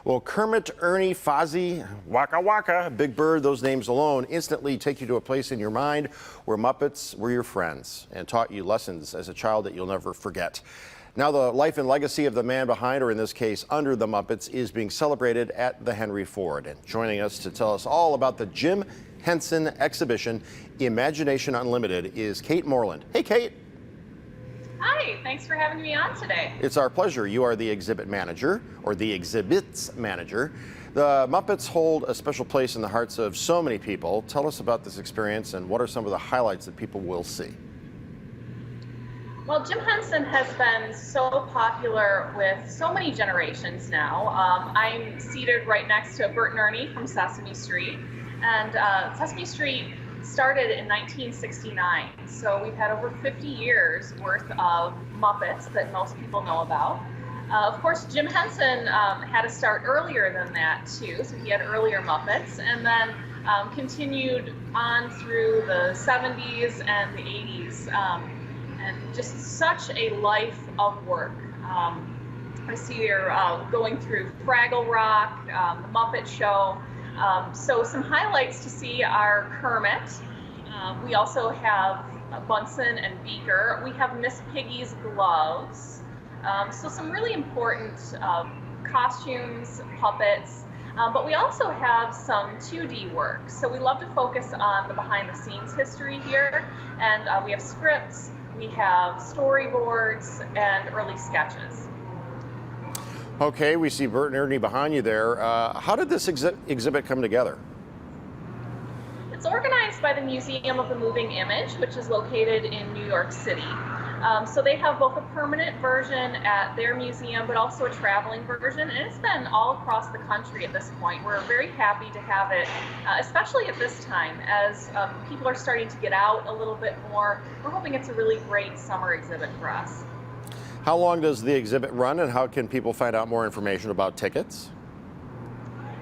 Well, Kermit, Ernie, Fozzie, Waka Waka, Big Bird, those names alone instantly take you to a place in your mind where Muppets were your friends and taught you lessons as a child that you'll never forget. Now the life and legacy of the man behind, or in this case, under the Muppets, is being celebrated at the Henry Ford. And joining us to tell us all about the Jim Henson exhibition, Imagination Unlimited, is Kate Moreland. Hey, Kate. Hi, thanks for having me on today. It's our pleasure. You are the exhibit manager, or the exhibits manager. The Muppets hold a special place in the hearts of so many people. Tell us about this experience and what are some of the highlights that people will see? Well, Jim Henson has been so popular with so many generations now. I'm seated right next to Burton Ernie from Sesame Street, and Sesame Street started in 1969, so we've had over 50 years worth of Muppets that most people know about. Of course, Jim Henson had a start earlier than that too, so he had earlier Muppets, and then continued on through the 70s and the 80s, and just such a life of work. I see you're going through Fraggle Rock, the Muppet Show. So some highlights to see are Kermit. We also have Bunsen and Beaker. We have Miss Piggy's gloves. So some really important costumes, puppets, but we also have some 2D work. So we love to focus on the behind the scenes history here, and we have scripts, we have storyboards, and early sketches. Okay, we see Burton Ernie behind you there. How did this exhibit come together? It's organized by the Museum of the Moving Image, which is located in New York City. So they have both a permanent version at their museum, but also a traveling version, and it's been all across the country at this point. We're very happy to have it, especially at this time, as people are starting to get out a little bit more. We're hoping it's a really great summer exhibit for us. How long does the exhibit run, and how can people find out more information about tickets?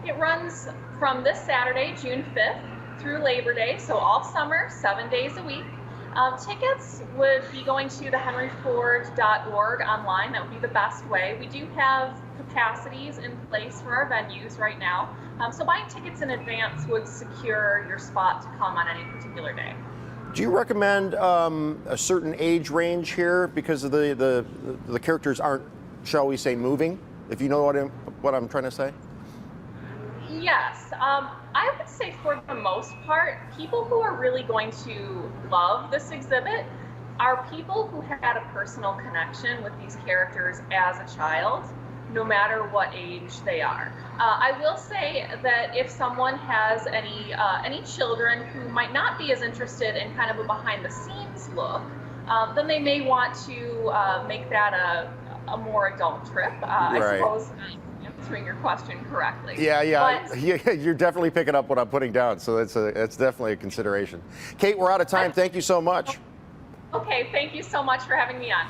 It runs from this Saturday, June 5th, through Labor Day, so all summer, 7 days a week. Tickets would be going to the henryford.org online. That would be the best way. We do have capacities in place for our venues right now, so buying tickets in advance would secure your spot to come on any particular day. Do you recommend a certain age range here because of the characters aren't, shall we say, moving? If you know what I'm trying to say? Yes, I would say for the most part, people who are really going to love this exhibit are people who had a personal connection with these characters as a child, no matter what age they are. I will say that if someone has any children who might not be as interested in kind of a behind-the-scenes look, then they may want to make that a more adult trip. Right. I suppose I'm answering your question correctly. Yeah. But, You're definitely picking up what I'm putting down, so that's definitely a consideration. Kate, we're out of time. Thank you so much. Okay, thank you so much for having me on.